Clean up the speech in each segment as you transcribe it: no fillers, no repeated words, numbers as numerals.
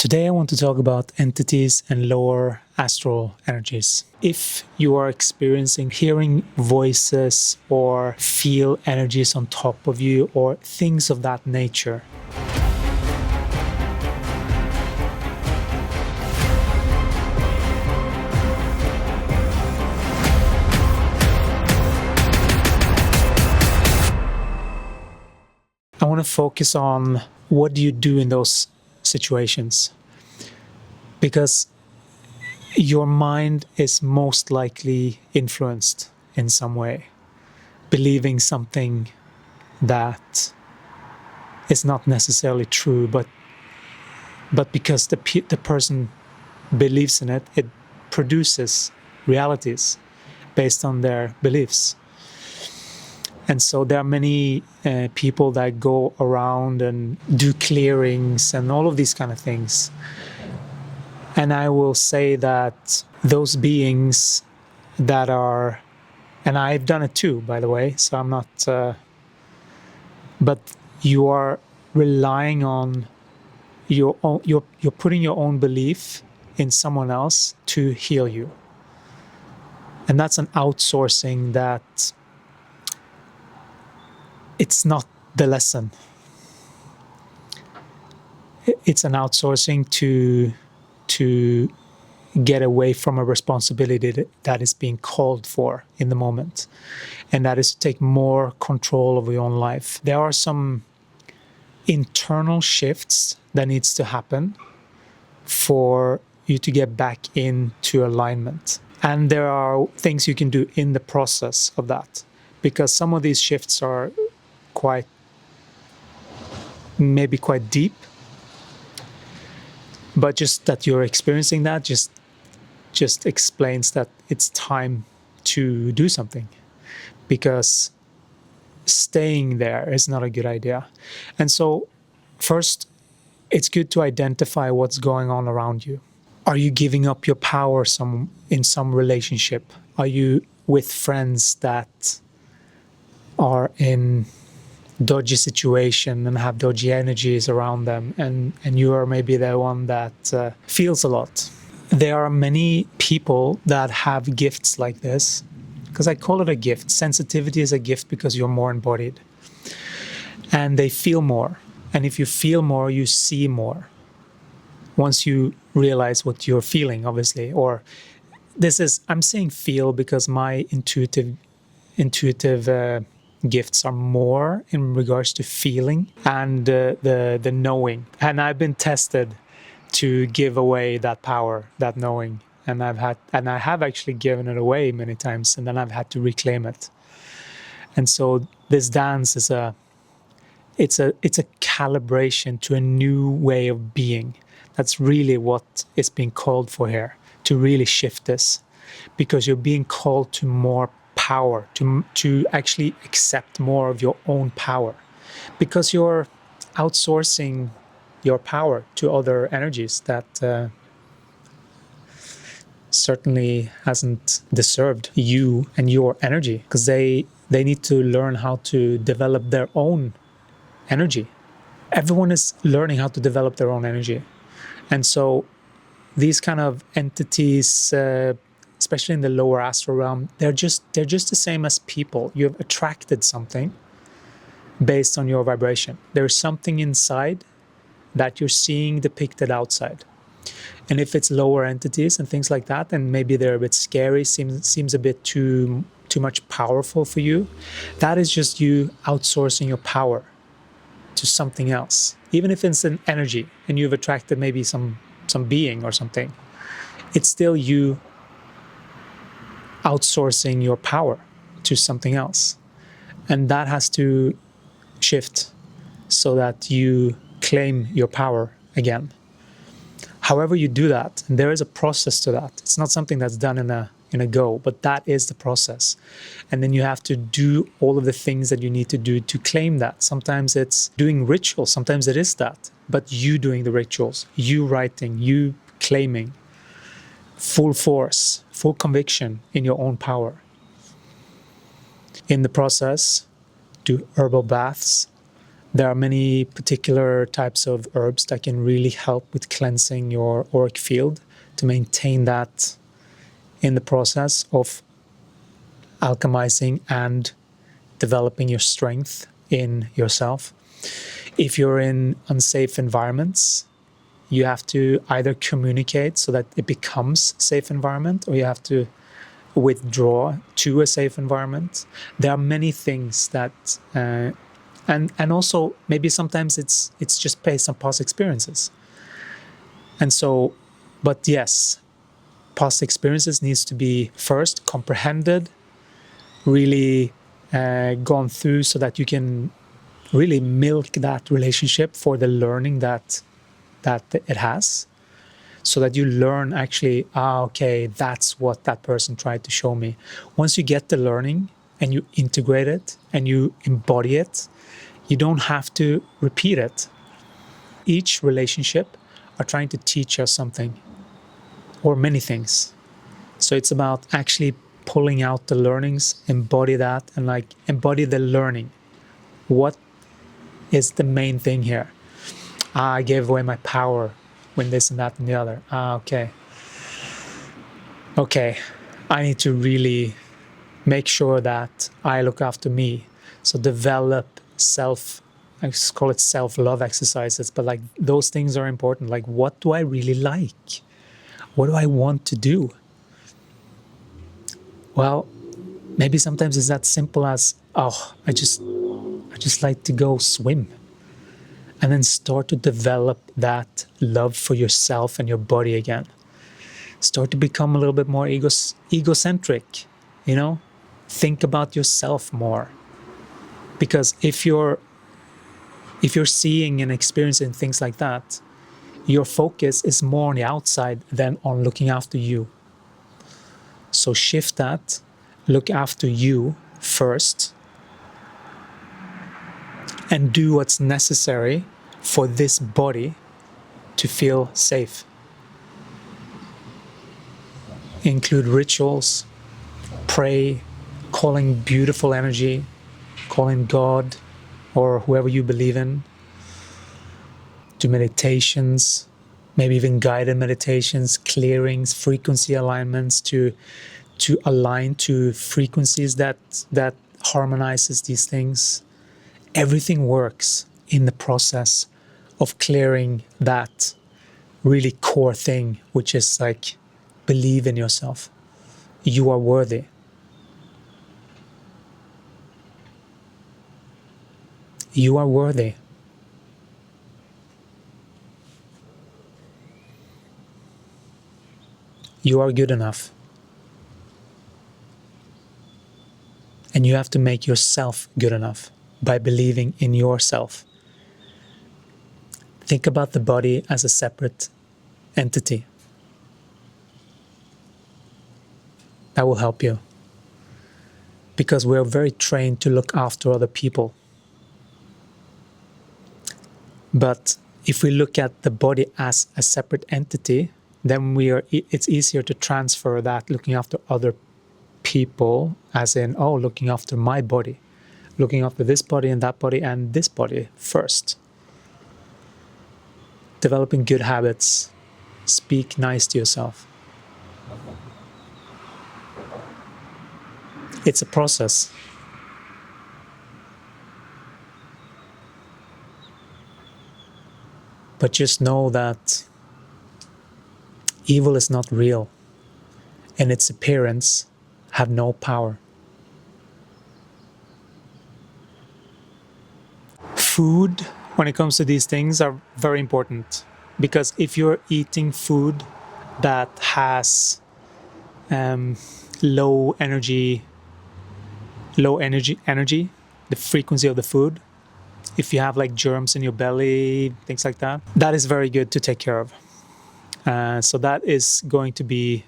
Today I want to talk about entities and lower astral energies. If you are experiencing hearing voices or feel energies on top of you or things of that nature, I want to focus on what do you do in those situations, because your mind is most likely influenced in some way, believing something that is not necessarily true, but because the person believes in it, it produces realities based on their beliefs. And so there are many people that go around and do clearings and all of these kind of things. And I will say that those beings that are, and I've done it too, by the way, so I'm not, but you are relying on your own, you're putting your own belief in someone else to heal you. And that's an outsourcing that it's not the lesson. It's an outsourcing to get away from a responsibility that is being called for in the moment. And that is to take more control of your own life. There are some internal shifts that needs to happen for you to get back into alignment. And there are things you can do in the process of that, because some of these shifts are maybe quite deep, but just that you're experiencing that just explains that it's time to do something, because staying there is not a good idea. And so first, it's good to identify what's going on around you. Are you giving up your power in some relationship? Are you with friends that are in dodgy situation and have dodgy energies around them, and you are maybe the one that feels a lot? There are many people that have gifts like this, because I call it a gift. Sensitivity is a gift because you're more embodied, and they feel more. And if you feel more, you see more. Once you realize what you're feeling, obviously, or I'm saying feel because my intuitive gifts are more in regards to feeling and the knowing. And I've been tested to give away that power, that knowing, and I have actually given it away many times, and then I've had to reclaim it. And so this dance is it's a calibration to a new way of being. That's really what is being called for here, to really shift this, because you're being called to more power, to actually accept more of your own power, because you're outsourcing your power to other energies that certainly hasn't deserved you and your energy, because they need to learn how to develop their own energy. Everyone is learning how to develop their own energy. And so these kind of entities, especially in the lower astral realm, they're just the same as people. You've attracted something based on your vibration. There's something inside that you're seeing depicted outside. And if it's lower entities and things like that, and maybe they're a bit scary, seems a bit too much powerful for you, that is just you outsourcing your power to something else. Even if it's an energy and you've attracted maybe some being or something, it's still you outsourcing your power to something else. And that has to shift so that you claim your power again. However you do that, and there is a process to that. It's not something that's done in a go, but that is the process. And then you have to do all of the things that you need to do to claim that. Sometimes it's doing rituals, sometimes it is that, but you doing the rituals, you writing, you claiming, full force, full conviction in your own power. In the process, do herbal baths, There are many particular types of herbs that can really help with cleansing your auric field to maintain that in the process of alchemizing and developing your strength in yourself. If you're in unsafe environments, you have to either communicate so that it becomes a safe environment, or you have to withdraw to a safe environment. There are many things that, and also maybe sometimes it's just based on past experiences. And so, but yes, past experiences needs to be first comprehended, really gone through, so that you can really milk that relationship for the learning that it has, so that you learn actually, okay, that's what that person tried to show me. Once you get the learning and you integrate it and you embody it, you don't have to repeat it. Each relationship are trying to teach us something, or many things. So it's about actually pulling out the learnings, embody that, and like embody the learning. What is the main thing here? I gave away my power when this and that and the other. Okay, I need to really make sure that I look after me. So develop I just call it self-love exercises, but like those things are important. Like, what do I really like? What do I want to do? Well, maybe sometimes it's that simple as, I just like to go swim. And then start to develop that love for yourself and your body again. Start to become a little bit more egocentric, Think about yourself more. Because if you're seeing and experiencing things like that, your focus is more on the outside than on looking after you. So shift that, look after you first, and do what's necessary for this body to feel safe. Include rituals, pray, calling beautiful energy, calling God or whoever you believe in. Do meditations, maybe even guided meditations, clearings, frequency alignments to align to frequencies that harmonizes these things. Everything works in the process of clearing that really core thing, which is like, believe in yourself. You are worthy. You are worthy. You are good enough. And you have to make yourself good enough by believing in yourself. Think about the body as a separate entity. That will help you. Because we're very trained to look after other people. But if we look at the body as a separate entity, then it's easier to transfer that looking after other people, as in, looking after my body, looking after this body and that body and this body first. Developing good habits, speak nice to yourself. It's a process. But just know that evil is not real, and its appearance have no power. Food, when it comes to these things, are very important, because if you're eating food that has low energy, the frequency of the food, if you have like germs in your belly, things like that, that is very good to take care of. So that is going to be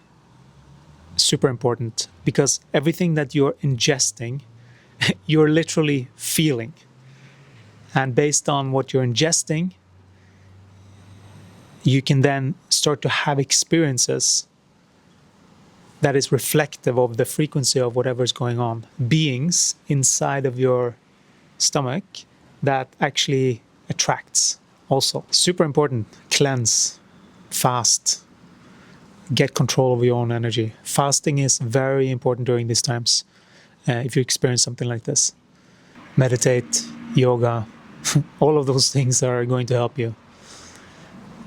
super important, because everything that you're ingesting, you're literally feeling. And based on what you're ingesting, you can then start to have experiences that is reflective of the frequency of whatever is going on. Beings inside of your stomach that actually attracts also. Super important. Cleanse, fast, get control of your own energy. Fasting is very important during these times. If you experience something like this, meditate, yoga, all of those things are going to help you,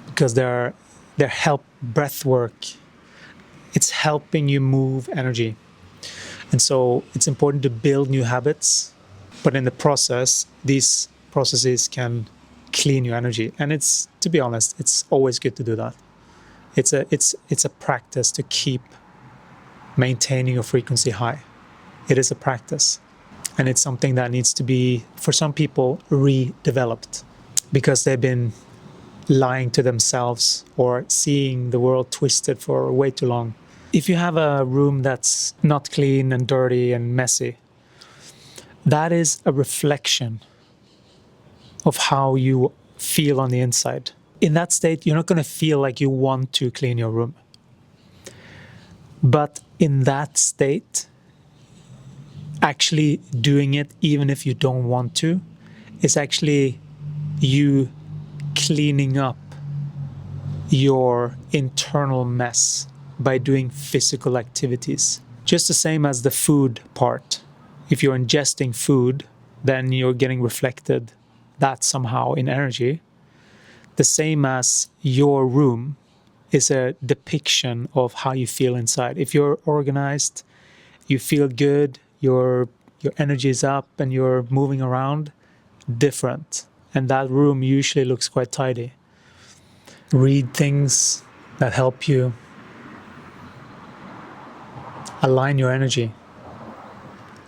because they're help breath work. It's helping you move energy. And so it's important to build new habits, but in the process, these processes can clean your energy. And it's, to be honest, it's always good to do that. It's a practice to keep maintaining your frequency high. It is a practice. And it's something that needs to be, for some people, redeveloped, because they've been lying to themselves or seeing the world twisted for way too long. If you have a room that's not clean and dirty and messy, that is a reflection of how you feel on the inside. In that state, you're not going to feel like you want to clean your room. But in that state, actually doing it, even if you don't want to, is actually you cleaning up your internal mess by doing physical activities. Just the same as the food part. If you're ingesting food, then you're getting reflected that somehow in energy. The same as your room is a depiction of how you feel inside. If you're organized, you feel good, your energy is up and you're moving around, different. And that room usually looks quite tidy. Read things that help you align your energy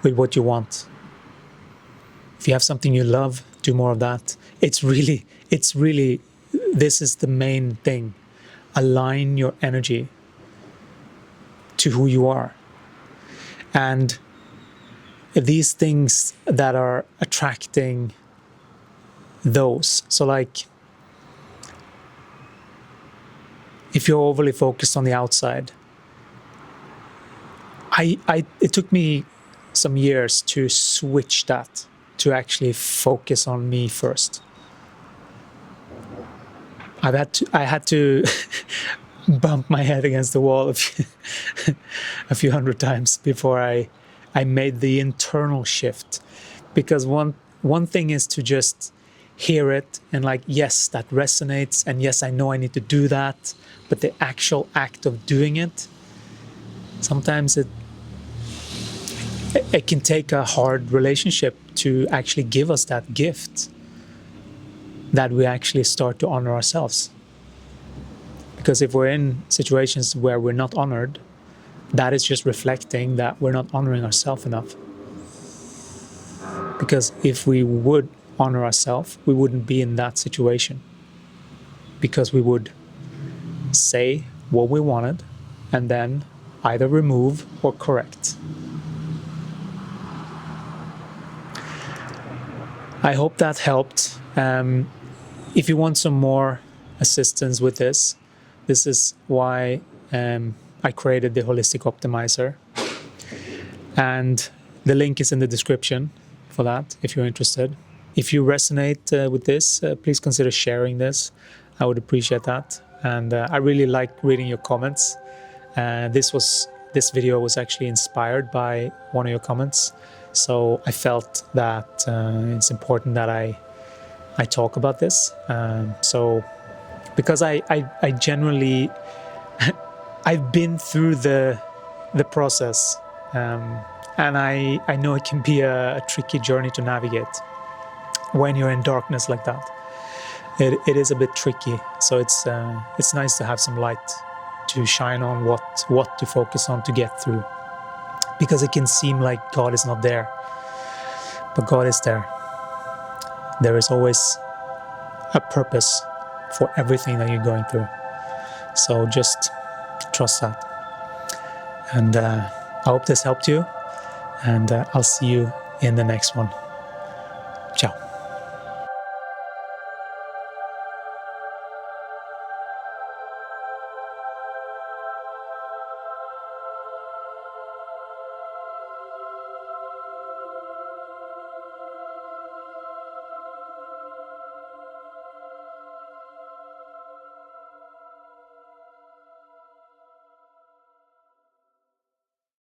with what you want. If you have something you love, do more of that. It's really, this is the main thing. Align your energy to who you are. And these things that are attracting those. So like, if you're overly focused on the outside, it took me some years to switch that, to actually focus on me first. I had to bump my head against the wall a few hundred times before I made the internal shift. Because one thing is to just hear it and like, yes, that resonates, and yes, I know I need to do that, but the actual act of doing it, sometimes it can take a hard relationship to actually give us that gift, that we actually start to honor ourselves. Because if we're in situations where we're not honored, that is just reflecting that we're not honoring ourselves enough. Because if we would honor ourselves, we wouldn't be in that situation. Because we would say what we wanted and then either remove or correct. I hope that helped. If you want some more assistance with this is why I created the Holistic Optimizer. And the link is in the description for that, if you're interested. If you resonate with this, please consider sharing this. I would appreciate that. And I really like reading your comments. This video was actually inspired by one of your comments. So I felt that it's important that I talk about this. So because I generally I've been through the process, and I know it can be a tricky journey to navigate when you're in darkness like that. It is a bit tricky. So it's nice to have some light to shine on what to focus on to get through. Because it can seem like God is not there, but God is there. There is always a purpose for everything that you're going through. So just trust that. And I hope this helped you, and I'll see you in the next one.